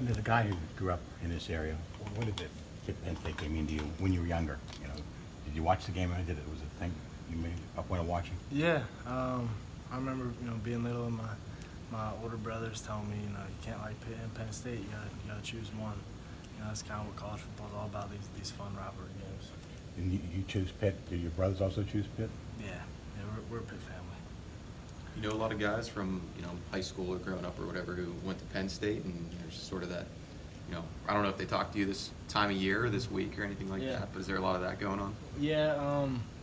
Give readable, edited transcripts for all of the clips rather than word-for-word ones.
Quintin, as a guy who grew up in this area, what did the Penn State game mean to you when you were younger? You know, did you watch the game? Was it a thing you made a point of watching? Yeah, I remember being little and my older brothers telling me you can't like Pitt and Penn State. You gotta choose one. That's kind of what college football is all about. These fun rivalry games. And you choose Pitt. Did your brothers also choose Pitt? Yeah, we're a Pitt family. You know a lot of guys from high school or growing up or whatever who went to Penn State, and there's sort of that. I don't know if they talk to you this time of year or this week or anything like that, but is there a lot of that going on? Yeah,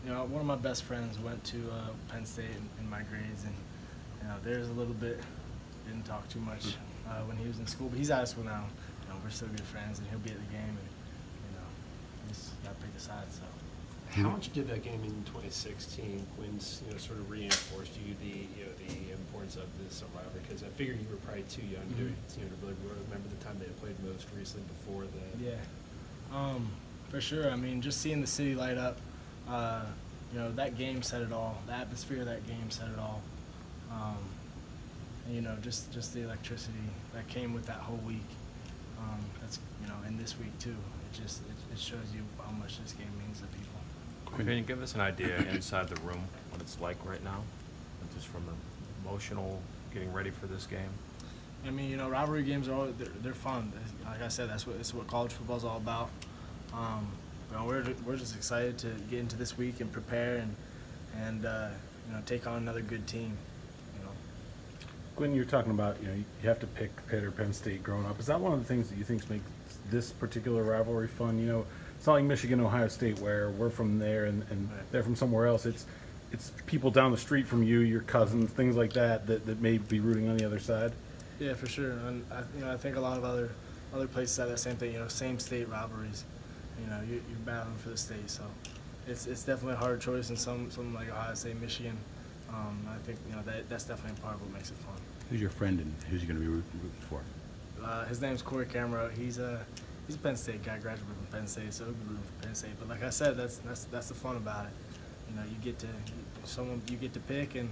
one of my best friends went to Penn State in my grades, and there's a little bit. Didn't talk too much when he was in school, but he's out of school now. We're still good friends, and he'll be at the game, and just gotta pick a side. So. How much did that game in 2016, Quinn's, sort of reinforced you the importance of this rivalry? Because I figure you were probably too young to really remember the time they had played most recently before that. Yeah, for sure. I mean, just seeing the city light up, that game said it all. The atmosphere of that game said it all. And, just the electricity that came with that whole week. That's and this week too. It shows you how much this game means to people. Can you give us an idea inside the room what it's like right now, just from an emotional getting ready for this game? I mean, rivalry games are always, they're fun. Like I said, that's what college football is all about. We're just excited to get into this week and prepare and take on another good team. Quinn, you're talking about you have to pick Pitt or Penn State growing up. Is that one of the things that you think makes this particular rivalry fun? It's not like Michigan, Ohio State, where we're from there and they're from somewhere else. It's people down the street from you, your cousins, things like that may be rooting on the other side. Yeah, for sure. And I think a lot of other places have that same thing. Same state rivalries. You're battling for the state, so it's definitely a hard choice in something like Ohio State, Michigan. I think that's definitely a part of what makes it fun. Who's your friend and who's you going to be rooting for? His name's Corey Camera. He's a Penn State guy, graduated from Penn State, so he'll be rooting for Penn State. But like I said, that's the fun about it. You get to pick, and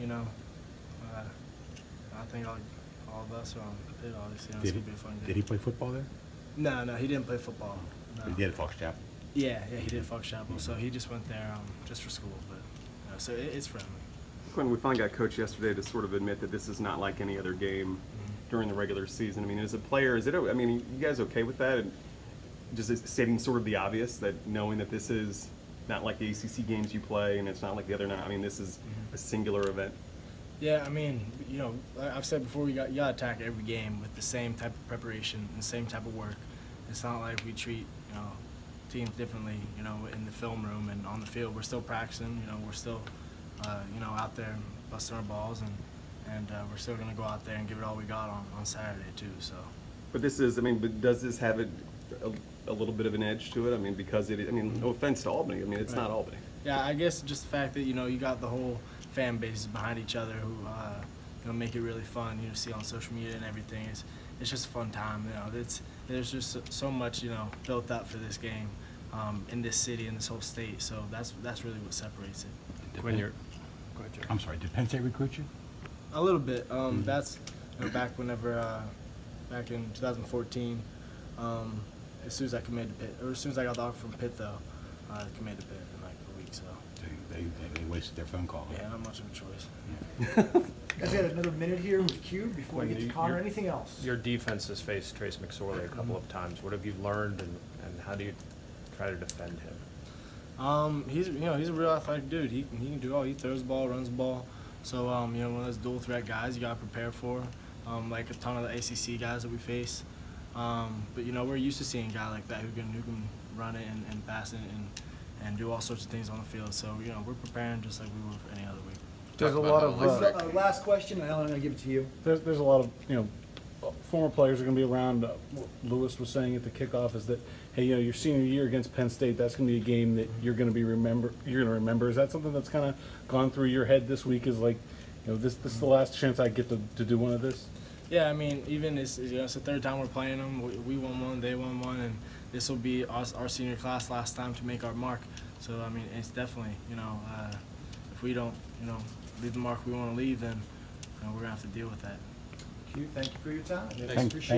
I think all of us are on Pitt. Obviously, it's gonna be a fun game. Did he play football there? No, he didn't play football. No. He did at Fox Chapel. Yeah, he did Fox Chapel. So he just went there just for school, but so it's friendly. Quinn, we finally got Coach yesterday to sort of admit that this is not like any other game during the regular season. I mean, as a player, you guys okay with that? And just stating sort of the obvious, that knowing that this is not like the ACC games you play and it's not like the other nine. I mean, this is a singular event. Yeah, I mean, I've said before, you got to attack every game with the same type of preparation and the same type of work. It's not like we treat, teams differently, in the film room and on the field. We're still practicing, we're still, out there busting our balls, and we're still going to go out there and give it all we got on Saturday too. So. But but does this have a little bit of an edge to it? I mean, because no offense to Albany. I mean, it's not Albany. Yeah, I guess just the fact that you got the whole fan bases behind each other who make it really fun. See on social media and everything. It's just a fun time. There's just so much built up for this game in this city and this whole state. So that's really what separates it. When you're, go ahead, Jerry. I'm sorry. Did Penn State recruit you? A little bit. That's back back in 2014. As soon as I committed to Pitt, or as soon as I got the offer from Pitt, though, I committed to Pitt in like a week. So they wasted their phone call. Yeah, not much of a choice. Yeah. Guys, we had another minute here with Q before we get to Connor. Anything else? Your defense has faced Trace McSorley a couple of times. What have you learned, and how do you try to defend him? He's a real athletic dude. He can do all. He throws the ball, runs the ball. So one of those dual threat guys you got to prepare for. Like a ton of the ACC guys that we face. But we're used to seeing a guy like that who can run it and pass it and do all sorts of things on the field. So we're preparing just like we would for any other week. There's a lot of last question, and Alan, I'm going to give it to you. There's a lot of former players are going to be around. Lewis was saying at the kickoff is that, hey, your senior year against Penn State, that's going to be a game that you're going to remember. Is that something that's kind of gone through your head this week? Is like, this is the last chance I get to do one of this. Yeah, I mean, even it's the third time we're playing them. We won one, they won one, and this will be our senior class last time to make our mark. So I mean, it's definitely if we don't leave the mark we want to leave, then we're gonna have to deal with that. Q, thank you for your time. Thanks.